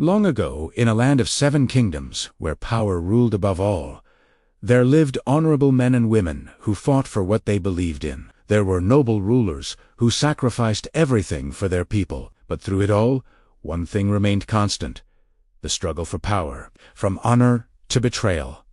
Long ago, in a land of 7 kingdoms, where power ruled above all, there lived honorable men and women who fought for what they believed in. There were noble rulers who sacrificed everything for their people, but through it all, one thing remained constant: the struggle for power. From honor to betrayal,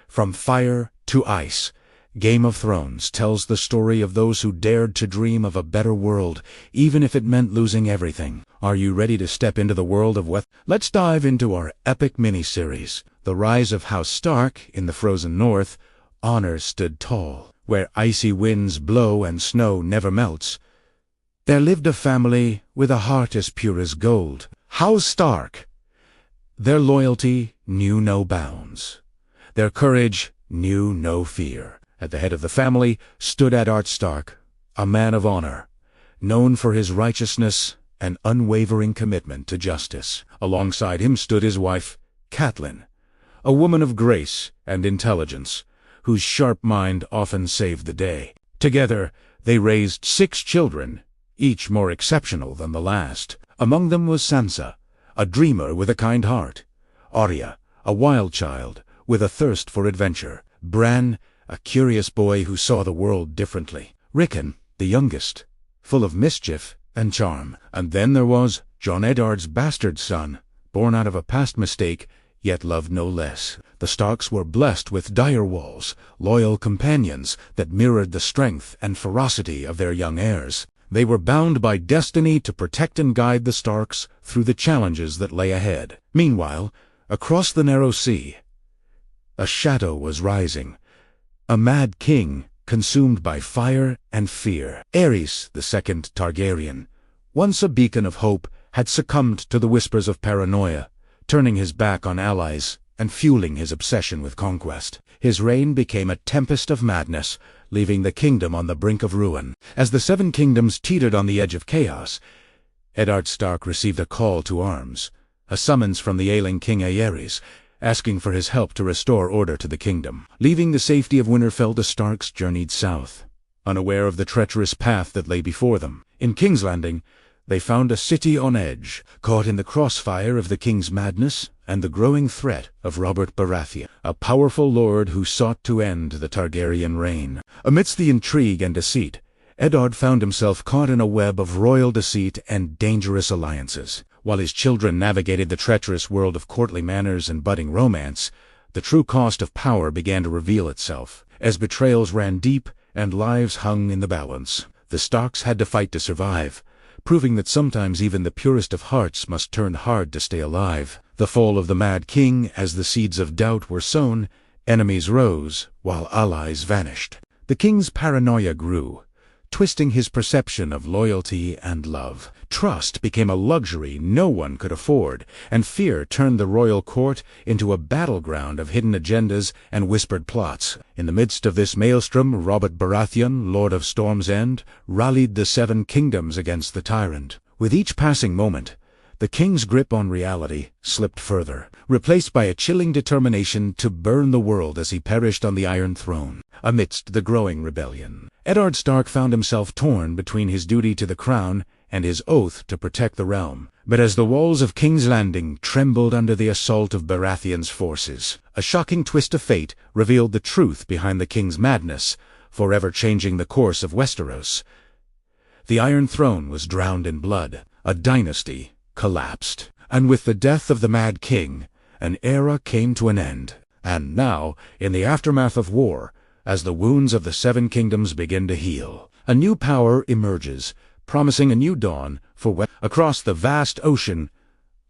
from fire to ice, Game of Thrones tells the story of those who dared to dream of a better world, even if it meant losing everything. Are you ready to step into the world of Westeros? Let's dive into our epic mini-series, The Rise of House Stark in the Frozen North. Honor stood tall. Where icy winds blow and snow never melts, there lived a family with a heart as pure as gold. House Stark. Their loyalty knew no bounds. Their courage knew no fear. At the head of the family stood Eddard Stark, a man of honor, known for his righteousness and unwavering commitment to justice. Alongside him stood his wife, Catelyn, a woman of grace and intelligence, whose sharp mind often saved the day. Together, they raised 6 children, each more exceptional than the last. Among them was Sansa, a dreamer with a kind heart; Arya, a wild child with a thirst for adventure; Bran, a curious boy who saw the world differently; Rickon, the youngest, full of mischief and charm. And then there was Jon Eddard's bastard son, born out of a past mistake, yet loved no less. The Starks were blessed with dire walls, loyal companions that mirrored the strength and ferocity of their young heirs. They were bound by destiny to protect and guide the Starks through the challenges that lay ahead. Meanwhile, across the narrow sea, a shadow was rising. A mad king, consumed by fire and fear. Aerys, the 2nd Targaryen, once a beacon of hope, had succumbed to the whispers of paranoia, turning his back on allies and fueling his obsession with conquest. His reign became a tempest of madness, leaving the kingdom on the brink of ruin. As the 7 kingdoms teetered on the edge of chaos, Eddard Stark received a call to arms, a summons from the ailing King Aerys, asking for his help to restore order to the kingdom. Leaving the safety of Winterfell, the Starks journeyed south, unaware of the treacherous path that lay before them. In King's Landing, they found a city on edge, caught in the crossfire of the king's madness and the growing threat of Robert Baratheon, a powerful lord who sought to end the Targaryen reign. Amidst the intrigue and deceit, Eddard found himself caught in a web of royal deceit and dangerous alliances. While his children navigated the treacherous world of courtly manners and budding romance, the true cost of power began to reveal itself. As betrayals ran deep and lives hung in the balance, the Starks had to fight to survive, proving that sometimes even the purest of hearts must turn hard to stay alive. The fall of the Mad King, as the seeds of doubt were sown, enemies rose while allies vanished. The king's paranoia grew, twisting his perception of loyalty and love. Trust became a luxury no one could afford, and fear turned the royal court into a battleground of hidden agendas and whispered plots. In the midst of this maelstrom, Robert Baratheon, Lord of Storm's End, rallied the 7 kingdoms against the tyrant. With each passing moment, the king's grip on reality slipped further, replaced by a chilling determination to burn the world as he perished on the Iron Throne. Amidst the growing rebellion, Eddard Stark found himself torn between his duty to the crown and his oath to protect the realm. But as the walls of King's Landing trembled under the assault of Baratheon's forces, a shocking twist of fate revealed the truth behind the king's madness, forever changing the course of Westeros. The Iron Throne was drowned in blood. A dynasty collapsed. And with the death of the Mad King, an era came to an end. And now, in the aftermath of war, as the wounds of the 7 kingdoms begin to heal, a new power emerges, promising a new dawn for across the vast ocean.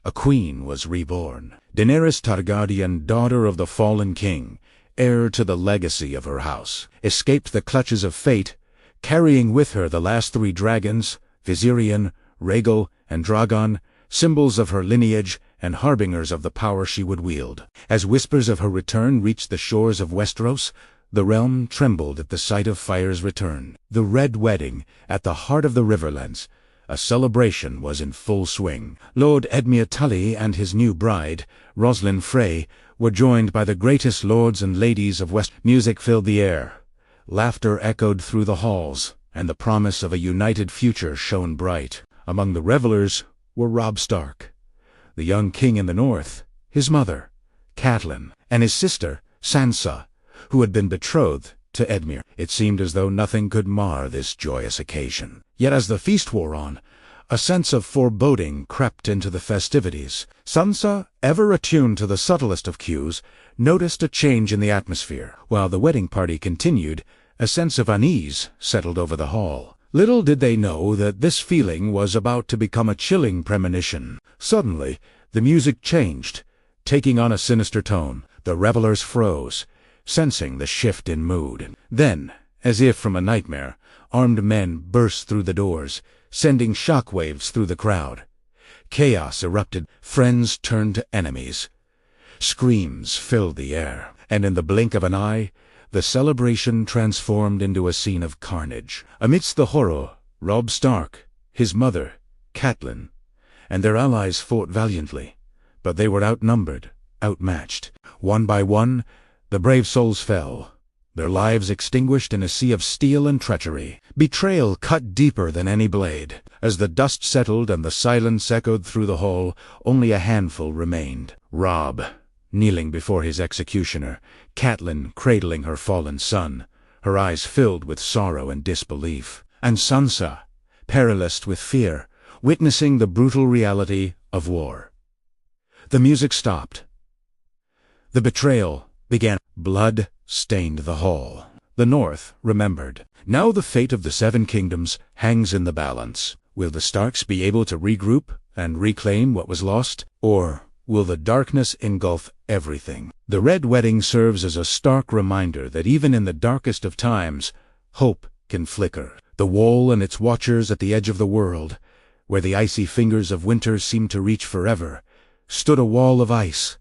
A queen was reborn. Daenerys Targaryen, daughter of the fallen king, heir to the legacy of her house, escaped the clutches of fate, carrying with her the last 3 dragons, Viserion, Rhaegal, and Drogon, symbols of her lineage and harbingers of the power she would wield. As whispers of her return reached the shores of Westeros, the realm trembled at the sight of fire's return. The Red Wedding, at the heart of the Riverlands, a celebration was in full swing. Lord Edmure Tully and his new bride, Rosalind Frey, were joined by the greatest lords and ladies of West. Music filled the air, laughter echoed through the halls, and the promise of a united future shone bright. Among the revelers were Robb Stark, the young king in the north, his mother, Catelyn, and his sister, Sansa, who had been betrothed to Edmure. It seemed as though nothing could mar this joyous occasion. Yet as the feast wore on, a sense of foreboding crept into the festivities. Sansa, ever attuned to the subtlest of cues, noticed a change in the atmosphere. While the wedding party continued, a sense of unease settled over the hall. Little did they know that this feeling was about to become a chilling premonition. Suddenly, the music changed, taking on a sinister tone. The revelers froze, sensing the shift in mood. Then, as if from a nightmare, armed men burst through the doors, sending shockwaves through the crowd. Chaos erupted. Friends turned to enemies. Screams filled the air, and in the blink of an eye, the celebration transformed into a scene of carnage. Amidst the horror, Robb Stark, his mother, Catelyn, and their allies fought valiantly, but they were outnumbered, outmatched. One by one, the brave souls fell, their lives extinguished in a sea of steel and treachery. Betrayal cut deeper than any blade. As the dust settled and the silence echoed through the hall, only a handful remained. Robb, kneeling before his executioner, Catelyn cradling her fallen son, her eyes filled with sorrow and disbelief, and Sansa, paralyzed with fear, witnessing the brutal reality of war. The music stopped. The betrayal began. Blood stained the hall. The North remembered. Now the fate of the Seven Kingdoms hangs in the balance. Will the Starks be able to regroup and reclaim what was lost, or will the darkness engulf everything? The Red Wedding serves as a stark reminder that even in the darkest of times, hope can flicker. The Wall and its watchers at the edge of the world, where the icy fingers of winter seemed to reach forever, stood a wall of ice,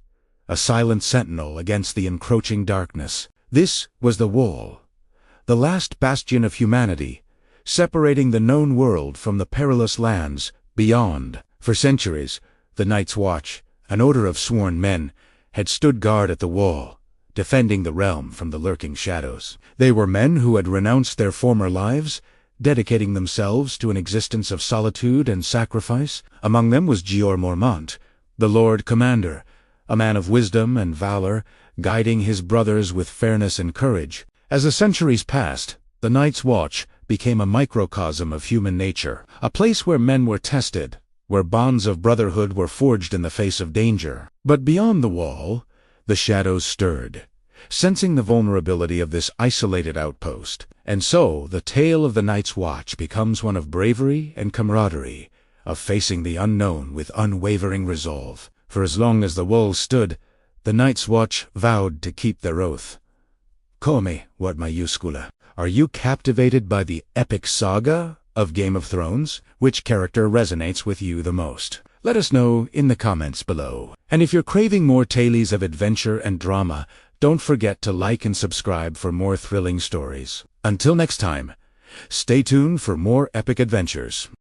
a silent sentinel against the encroaching darkness. This was the Wall, the last bastion of humanity, separating the known world from the perilous lands beyond. For centuries, the Night's Watch, an order of sworn men, had stood guard at the Wall, defending the realm from the lurking shadows. They were men who had renounced their former lives, dedicating themselves to an existence of solitude and sacrifice. Among them was Jeor Mormont, the Lord Commander, a man of wisdom and valor, guiding his brothers with fairness and courage. As the centuries passed, the Night's Watch became a microcosm of human nature, a place where men were tested, where bonds of brotherhood were forged in the face of danger. But beyond the Wall, the shadows stirred, sensing the vulnerability of this isolated outpost. And so the tale of the Night's Watch becomes one of bravery and camaraderie, of facing the unknown with unwavering resolve. For as long as the Wall stood, the Night's Watch vowed to keep their oath. Come, what mayuscula. Are you captivated by the epic saga of Game of Thrones? Which character resonates with you the most? Let us know in the comments below. And if you're craving more tales of adventure and drama, don't forget to like and subscribe for more thrilling stories. Until next time, stay tuned for more epic adventures.